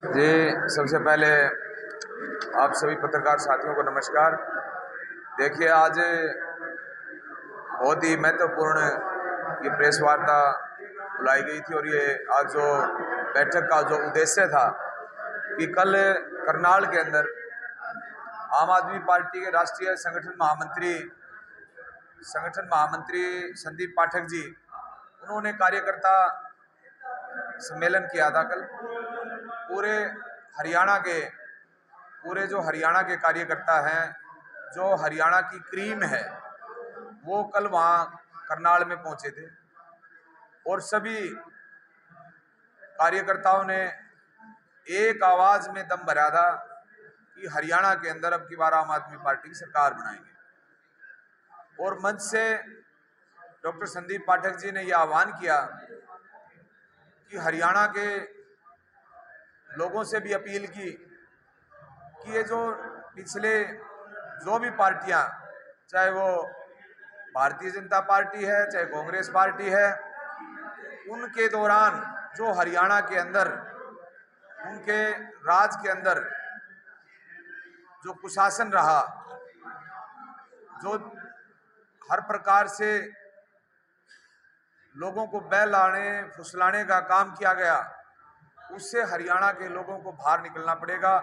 जी, सबसे पहले आप सभी पत्रकार साथियों को नमस्कार। देखिए, आज बहुत ही महत्वपूर्ण ये प्रेस वार्ता बुलाई गई थी और ये आज जो बैठक का जो उद्देश्य था कि कल करनाल के अंदर आम आदमी पार्टी के राष्ट्रीय संगठन महामंत्री संदीप पाठक जी, उन्होंने कार्यकर्ता सम्मेलन किया था कल। पूरे हरियाणा के पूरे जो हरियाणा के कार्यकर्ता हैं, जो हरियाणा की क्रीम है, वो कल वहाँ करनाल में पहुंचे थे और सभी कार्यकर्ताओं ने एक आवाज में दम भरा था कि हरियाणा के अंदर अब की बार आम आदमी पार्टी की सरकार बनाएंगे। और मंच से डॉक्टर संदीप पाठक जी ने यह आह्वान किया कि हरियाणा के लोगों से भी अपील की कि ये जो पिछले जो भी पार्टियां, चाहे वो भारतीय जनता पार्टी है, चाहे कांग्रेस पार्टी है, उनके दौरान जो हरियाणा के अंदर उनके राज के अंदर जो कुशासन रहा, जो हर प्रकार से लोगों को बहलाने फुसलाने का काम किया गया, उससे हरियाणा के लोगों को बाहर निकलना पड़ेगा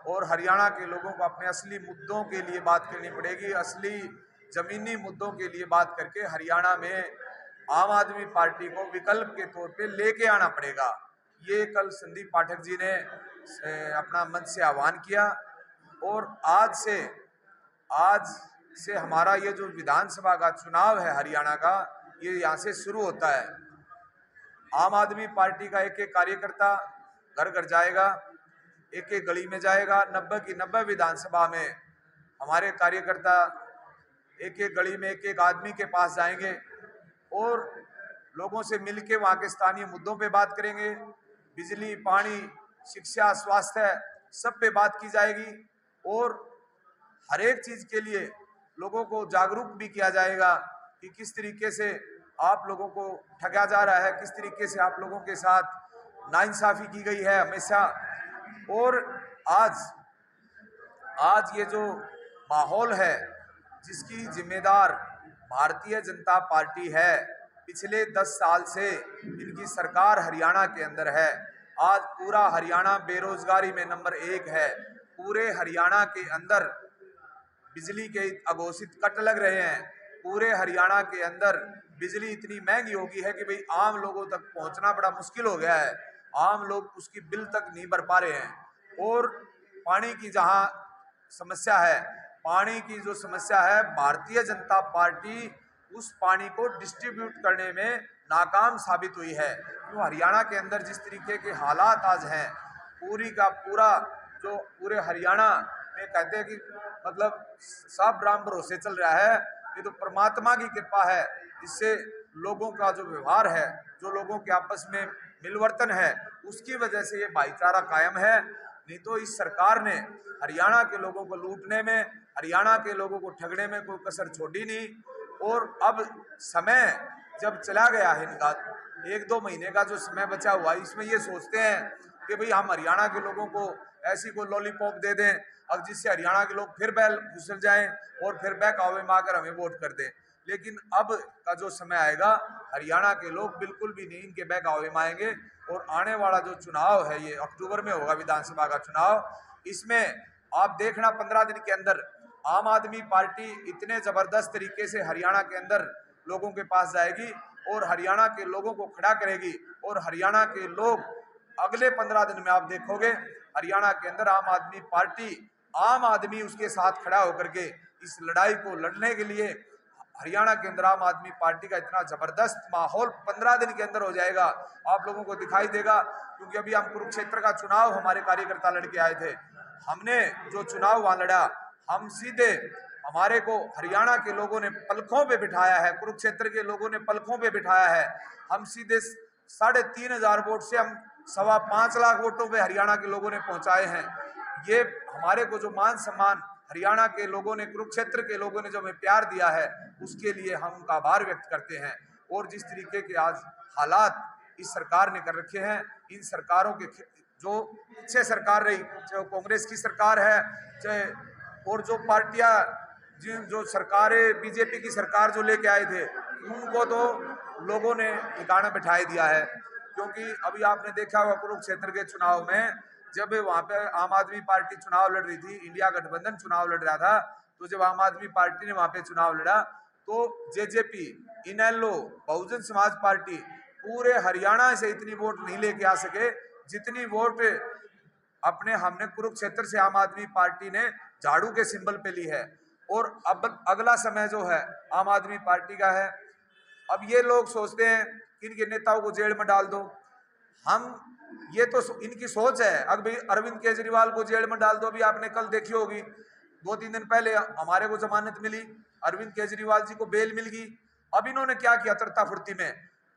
और हरियाणा के लोगों को अपने असली मुद्दों के लिए बात करनी पड़ेगी। असली जमीनी मुद्दों के लिए बात करके हरियाणा में आम आदमी पार्टी को विकल्प के तौर पे लेके आना पड़ेगा। ये कल संदीप पाठक जी ने अपना मंच से आह्वान किया और आज से हमारा ये जो विधानसभा का चुनाव है हरियाणा का, ये यहाँ से शुरू होता है। आम आदमी पार्टी का एक एक कार्यकर्ता घर घर जाएगा, एक एक गली में जाएगा। 90 की 90 विधानसभा में हमारे कार्यकर्ता एक एक गली में एक एक आदमी के पास जाएंगे और लोगों से मिलके वहाँ के स्थानीय मुद्दों पे बात करेंगे। बिजली, पानी, शिक्षा, स्वास्थ्य, सब पे बात की जाएगी और हर एक चीज के लिए लोगों को जागरूक भी किया जाएगा कि किस तरीके से आप लोगों को ठगा जा रहा है, किस तरीके से आप लोगों के साथ नाइंसाफी की गई है हमेशा। और आज ये जो माहौल है, जिसकी जिम्मेदार भारतीय जनता पार्टी है, पिछले 10 साल से इनकी सरकार हरियाणा के अंदर है। आज पूरा हरियाणा बेरोजगारी में नंबर 1 है। पूरे हरियाणा के अंदर बिजली के अघोषित कट लग रहे हैं। पूरे हरियाणा के अंदर बिजली इतनी महंगी हो गई है कि भाई आम लोगों तक पहुंचना बड़ा मुश्किल हो गया है। आम लोग उसकी बिल तक नहीं भर पा रहे हैं। और पानी की जहां समस्या है, पानी की जो समस्या है, भारतीय जनता पार्टी उस पानी को डिस्ट्रीब्यूट करने में नाकाम साबित हुई है। तो हरियाणा के अंदर जिस तरीके के हालात आज हैं, पूरी का पूरा जो पूरे हरियाणा में कहते हैं कि मतलब सब राम भरोसे चल रहा है। ये तो परमात्मा की कृपा है, जिससे लोगों का जो व्यवहार है, जो लोगों के आपस में मिलवर्तन है, उसकी वजह से ये भाईचारा कायम है। नहीं तो इस सरकार ने हरियाणा के लोगों को लूटने में, हरियाणा के लोगों को ठगने में कोई कसर छोड़ी नहीं। और अब समय जब चला गया है, इनका 1-2 महीने का जो समय बचा हुआ है, इसमें ये सोचते हैं कि भाई हम हरियाणा के लोगों को ऐसी कोई लॉलीपॉप दे दें अब जिससे हरियाणा के लोग फिर बैल घुसल जाएं और फिर बहकावे में आकर हमें वोट कर दें। लेकिन अब का जो समय आएगा, हरियाणा के लोग बिल्कुल भी नहीं इनके बहकावे में आएंगे। और आने वाला जो चुनाव है, ये अक्टूबर में होगा विधानसभा का चुनाव। इसमें आप देखना 15 दिन के अंदर आम आदमी पार्टी इतने जबरदस्त तरीके से हरियाणा के अंदर लोगों के पास जाएगी और हरियाणा के लोगों को खड़ा करेगी। और हरियाणा के लोग अगले 15 दिन में आप देखोगे, हरियाणा के अंदर आम आदमी पार्टी, आम आदमी उसके साथ खड़ा होकर के इस लड़ाई को लड़ने के लिए हरियाणा के अंदर आम आदमी पार्टी का इतना जबरदस्त माहौल 15 दिन के अंदर हो जाएगा, आप लोगों को दिखाई देगा। क्योंकि अभी हम कुरुक्षेत्र का चुनाव हमारे कार्यकर्ता लड़के आए थे, हमने जो चुनाव वहां लड़ा, हम सीधे हमारे को हरियाणा के लोगों ने पलकों पे बिठाया है, कुरुक्षेत्र के लोगों ने पलकों पे बिठाया है। हम सीधे 3,500 वोट से हम 5.25 लाख वोटों पे हरियाणा के लोगों ने पहुंचाए हैं। ये हमारे को जो मान सम्मान हरियाणा के लोगों ने, कुरुक्षेत्र के लोगों ने जो हमें प्यार दिया है, उसके लिए हम उनका आभार व्यक्त करते हैं। और जिस तरीके के आज हालात इस सरकार ने कर रखे हैं, इन सरकारों के जो पीछे सरकार रही, चाहे कांग्रेस की सरकार है, चाहे और जो पार्टियां जो सरकारें बीजेपी की सरकार जो लेके आए थे, उनको तो लोगों ने ठिकाना बिठाई दिया है। क्योंकि अभी आपने देखा होगा कुरुक्षेत्र के चुनाव में, जब वहां पे आम आदमी पार्टी चुनाव लड़ रही थी, इंडिया गठबंधन चुनाव लड़ रहा था, तो जब आम आदमी पार्टी ने वहां पे चुनाव लड़ा तो जेजेपी, इनेलो, बहुजन समाज पार्टी पूरे हरियाणा से इतनी वोट नहीं लेके आ सके जितनी वोट अपने हमने कुरुक्षेत्र से आम आदमी पार्टी ने झाड़ू के सिंबल पे ली है। और अब अगला समय जो है आम आदमी पार्टी का है। अब ये लोग सोचते हैं कि इनके नेताओं को जेल में डाल दो। हम ये तो इनकी सोच है। अभी अरविंद केजरीवाल को जेल में डाल दो। अभी आपने कल देखी होगी, 2-3 दिन पहले हमारे को जमानत मिली, अरविंद केजरीवाल जी को बेल मिल गई। अब इन्होंने क्या किया तरता फुर्ती में,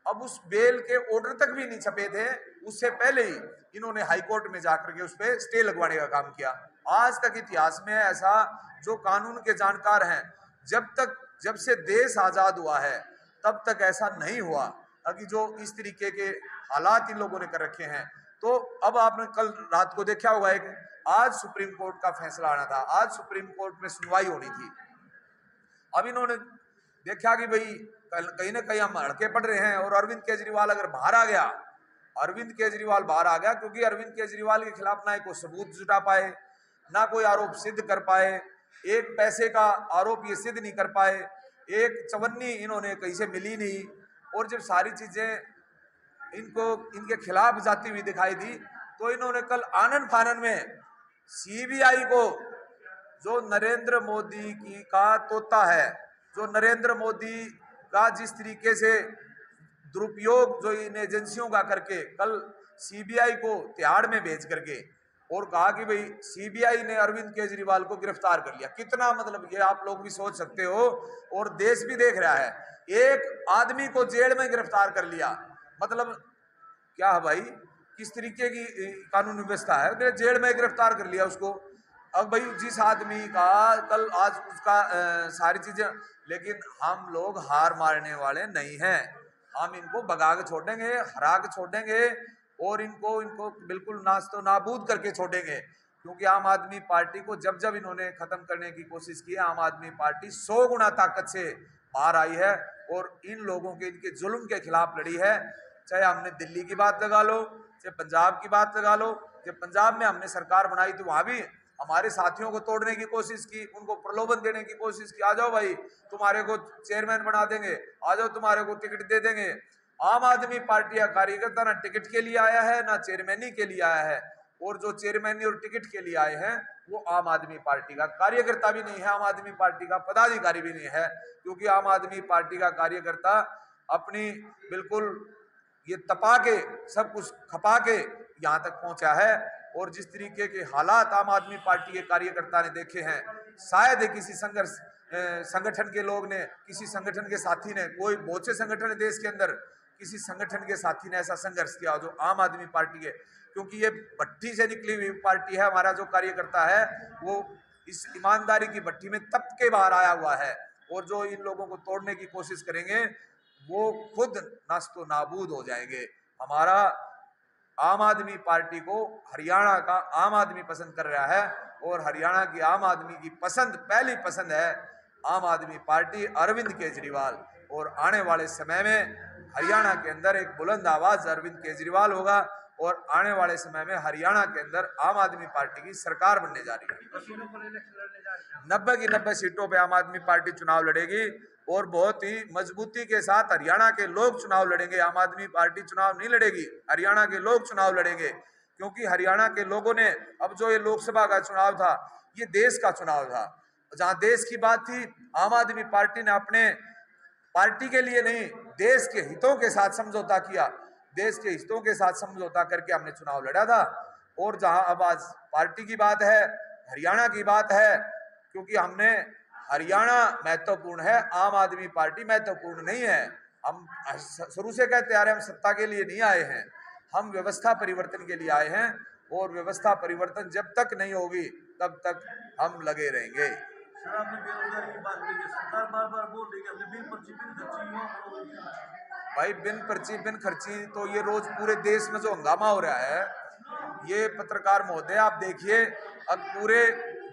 अब उस बेल के ऑर्डर तक भी नहीं छपे थे, उससे पहले ही इन्होंने हाईकोर्ट में जाकर के उस पर स्टे लगवाने का काम किया। आज तक इतिहास में ऐसा, जो कानून के जानकार हैं, जब से देश आजाद हुआ है तब तक ऐसा नहीं हुआ अभी जो इस तरीके के हालात इन लोगों ने कर रखे हैं। तो अब आपने कल रात को देखा होगा, एक आज सुप्रीम कोर्ट का फैसला आना था, आज सुप्रीम कोर्ट में सुनवाई होनी थी। अब इन्होंने देखा कि भाई कहीं ना कहीं हम हड़के पड़ रहे हैं और अरविंद केजरीवाल अगर बाहर आ गया, अरविंद केजरीवाल बाहर आ गया, क्योंकि अरविंद केजरीवाल के खिलाफ ना कोई सबूत जुटा पाए, ना कोई आरोप सिद्ध कर पाए, एक पैसे का आरोप ये सिद्ध नहीं कर पाए, एक चवन्नी इन्होंने कहीं से मिली नहीं, और जब सारी चीजें इनको इनके खिलाफ जाती हुई दिखाई दी, तो इन्होंने कल आनन फानन में सीबीआई को, जो नरेंद्र मोदी की का तोता है, जो नरेंद्र मोदी का जिस तरीके से दुरुपयोग जो इन एजेंसियों का करके, कल सीबीआई को तिहाड़ में भेज करके और कहा कि भाई सीबीआई ने अरविंद केजरीवाल को गिरफ्तार कर लिया। कितना, मतलब ये आप लोग भी सोच सकते हो और देश भी देख रहा है, एक आदमी को जेल में गिरफ्तार कर लिया, मतलब क्या है भाई, किस तरीके की कानून व्यवस्था है, जेल में गिरफ्तार कर लिया उसको। अब भाई जिस आदमी का कल आज उसका सारी चीजें, लेकिन हम लोग हार मारने वाले नहीं हैं, हम इनको भगा के छोड़ेंगे, हरा के छोड़ेंगे और इनको बिल्कुल नास्तो नाबूद करके छोड़ेंगे। क्योंकि आम आदमी पार्टी को जब जब इन्होंने खत्म करने की कोशिश की, आम आदमी पार्टी 100 गुना ताकत से बाहर आई है और इन लोगों के इनके जुल्म के खिलाफ लड़ी है। चाहे हमने दिल्ली की बात लगा लो, चाहे पंजाब की बात लगा लो, जब पंजाब में हमने सरकार बनाई थी वहां भी हमारे साथियों को तोड़ने की कोशिश की, उनको प्रलोभन देने की कोशिश की, आ जाओ भाई तुम्हारे को चेयरमैन बना देंगे, आ जाओ तुम्हारे को टिकट दे देंगे। आम आदमी पार्टी का कार्यकर्ता ना टिकट के लिए आया है ना चेयरमैनी के लिए आया है, और जो चेयरमैनी और टिकट के लिए आए हैं वो आम आदमी पार्टी का कार्यकर्ता भी नहीं है, आम आदमी पार्टी का पदाधिकारी भी नहीं है। क्योंकि आम आदमी पार्टी का कार्यकर्ता अपनी बिल्कुल ये तपा के सब कुछ खपा के यहाँ तक पहुंचा है, और जिस तरीके के हालात आम आदमी पार्टी के कार्यकर्ता ने देखे हैं, शायद किसी संगठन के लोग ने, किसी संगठन के साथी ने, कोई बहुत से संगठन है देश के अंदर, किसी संगठन के साथी ने ऐसा संघर्ष किया जो आम आदमी पार्टी है। क्योंकि ये भट्टी से निकली हुई पार्टी है, हमारा जो कार्यकर्ता है वो इस ईमानदारी की भट्टी में तप के बाहर आया हुआ है, और जो इन लोगों को तोड़ने की कोशिश करेंगे वो खुद नास्तो नाबूद हो जाएंगे। हमारा आम आदमी पार्टी को हरियाणा का आम आदमी पसंद कर रहा है, और हरियाणा की आम आदमी की पसंद, पहली पसंद है आम आदमी पार्टी, अरविंद केजरीवाल। और आने वाले समय में हरियाणा के अंदर एक बुलंद आवाज अरविंद केजरीवाल होगा, और आने वाले समय में हरियाणा के अंदर आम आदमी पार्टी की सरकार बनने जा रही है। 90 की 90 सीटों पे आम आदमी पार्टी चुनाव लड़ेगी, और बहुत ही मजबूती के साथ हरियाणा के लोग चुनाव लड़ेंगे। आम आदमी पार्टी चुनाव नहीं लड़ेगी, हरियाणा के लोग चुनाव लड़ेंगे। क्योंकि हरियाणा के लोगों ने, अब जो ये लोकसभा का चुनाव था ये देश का चुनाव था, जहां देश की बात थी, आम आदमी पार्टी ने अपने पार्टी के लिए नहीं, देश के हितों के साथ समझौता किया, देश के हितों के साथ समझौता करके हमने चुनाव लड़ा था। और जहां अब आज पार्टी की बात है, हरियाणा की बात है, क्योंकि हमने हरियाणा महत्वपूर्ण है, आम आदमी पार्टी महत्वपूर्ण नहीं है। हम शुरू से कहते आ रहे हैं, हम सत्ता के लिए नहीं आए हैं, हम व्यवस्था परिवर्तन के लिए आए हैं, और व्यवस्था परिवर्तन जब तक नहीं होगी तब तक हम लगे रहेंगे। सर, आपने बेरोजगारी की बात की है, सरकार बार-बार बोल रही है कि बिन पर्ची बिन खर्ची। भाई बिन पर्ची बिन खर्ची तो ये रोज पूरे देश में जो हंगामा हो रहा है, ये पत्रकार महोदय आप देखिए, अब पूरे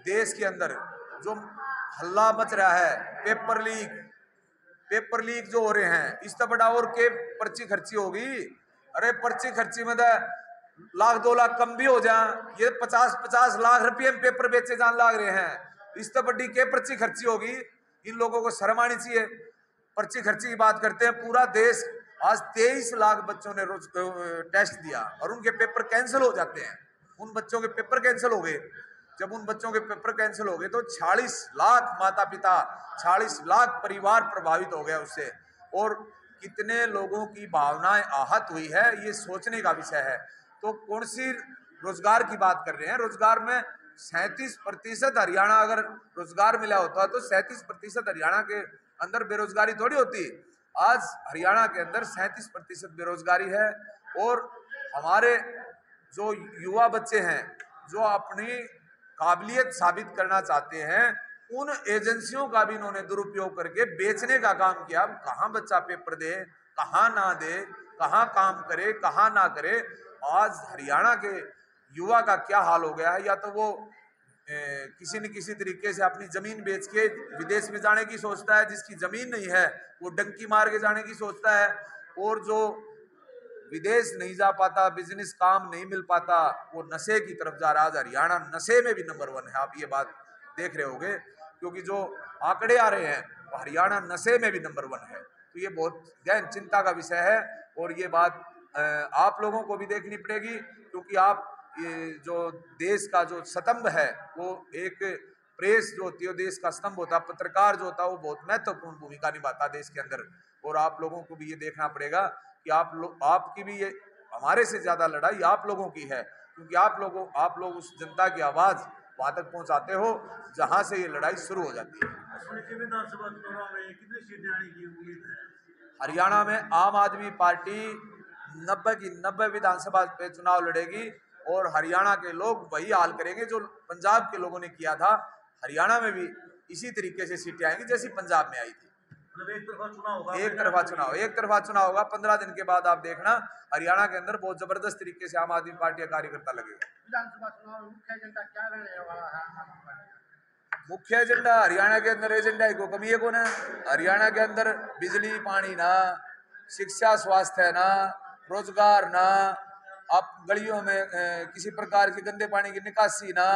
देश के अंदर जो हल्ला मच रहा है, पेपर लीक जो हो रहे हैं, इस बड़ा और के पर्ची खर्ची होगी। अरे पर्ची खर्ची में तो लाख 2 लाख कम भी हो जाए, ये 50-50 लाख रुपये में पेपर बेचे जान लाग रहे हैं, इस तो बड़ी के पर्ची खर्ची होगी। इन लोगों को शर्म आनी चाहिए। पर्ची खर्ची की बात करते हैं, पूरा देश आज 23 लाख बच्चों ने रोज टेस्ट दिया और उनके पेपर कैंसिल हो जाते हैं। उन बच्चों के पेपर कैंसिल हो गए। जब उन बच्चों के पेपर कैंसिल हो गए तो 46 लाख माता पिता, 46 लाख परिवार प्रभावित हो गया उससे। और कितने लोगों की भावनाएं आहत हुई है, ये सोचने का विषय है। तो कौन सी रोजगार की बात कर रहे हैं? रोजगार में 37% हरियाणा अगर रोजगार मिला होता तो 37% हरियाणा के अंदर बेरोजगारी थोड़ी होती। आज हरियाणा के अंदर 37% बेरोजगारी है। और हमारे जो युवा बच्चे हैं जो अपनी काबिलियत साबित करना चाहते हैं, उन एजेंसियों का भी इन्होंने दुरुपयोग करके बेचने का काम किया। अब कहाँ बच्चा पेपर दे, कहाँ ना दे, कहाँ काम करे, कहाँ ना करे। आज हरियाणा के युवा का क्या हाल हो गया है, या तो वो किसी न किसी तरीके से अपनी जमीन बेच के विदेश में जाने की सोचता है, जिसकी जमीन नहीं है वो डंकी मार के जाने की सोचता है, और जो विदेश नहीं जा पाता, बिजनेस काम नहीं मिल पाता, वो नशे की तरफ जा रहा है। आज हरियाणा नशे में भी नंबर 1 है, आप ये बात देख रहे होंगे, क्योंकि जो आंकड़े आ रहे हैं हरियाणा नशे में भी नंबर 1 है। तो ये बहुत गहन चिंता का विषय है। और ये बात आप लोगों को भी देखनी पड़ेगी, क्योंकि आप ये जो देश का जो स्तंभ है, वो एक प्रेस जो होती है, देश का स्तंभ होता है, पत्रकार जो होता है, वो बहुत महत्वपूर्ण भूमिका निभाता है देश के अंदर। और आप लोगों को भी ये देखना पड़ेगा कि आपकी भी ये हमारे से ज्यादा लड़ाई आप लोगों की है, क्योंकि आप लोग उस जनता की आवाज वहां तक पहुंचाते हो जहां से ये लड़ाई शुरू हो जाती है। विधानसभा चुनाव में कितनी सीटें आने की उम्मीद है? हरियाणा में आम आदमी पार्टी 90 की 90 विधानसभा पे चुनाव लड़ेगी, और हरियाणा के लोग वही हाल करेंगे जो पंजाब के लोगों ने किया था। हरियाणा में भी इसी तरीके से सीटें आएंगी जैसी पंजाब में आई थी। मतलब एक तरफा चुनाव होगा? एक तरफा चुनाव होगा। 15 दिन के बाद आप देखना हरियाणा के अंदर बहुत जबरदस्त तरीके से आम आदमी पार्टी का कार्यकर्ता लगेगा। विधानसभा चुनाव में मुख्य एजेंडा क्या रहने वाला है? मुख्य एजेंडा हरियाणा के अंदर एजेंडा को कमी है कौन है? हरियाणा के अंदर बिजली पानी ना, शिक्षा स्वास्थ्य ना, रोजगार ना, आप गलियों में किसी प्रकार की गंदे पानी की निकासी ना,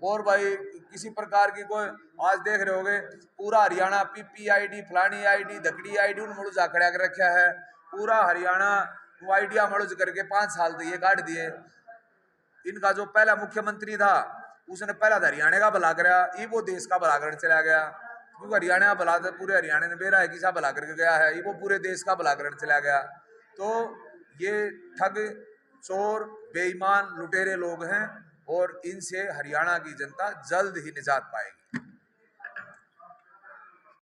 और भाई किसी प्रकार की कोई, आज देख रहे होगे पूरा हरियाणा PPID फलानी आईडी धकड़ी आईडी उन मुड़ जाखड़ा कर रखा है। पूरा हरियाणा वो आइडिया मड़ुज करके 5 साल तो ये काट दिए। इनका जो पहला मुख्यमंत्री था उसने पहला हरियाणा का भला करा, ये वो देश का भला करने चला गया, क्योंकि हरियाणा भला तो पूरे हरियाणा ने बेरा है किसा भला करके गया है, ये वो पूरे देश का भला करने चला गया। तो ये ठग, चोर, बेईमान, लुटेरे लोग हैं, और इनसे हरियाणा की जनता जल्द ही निजात पाएगी।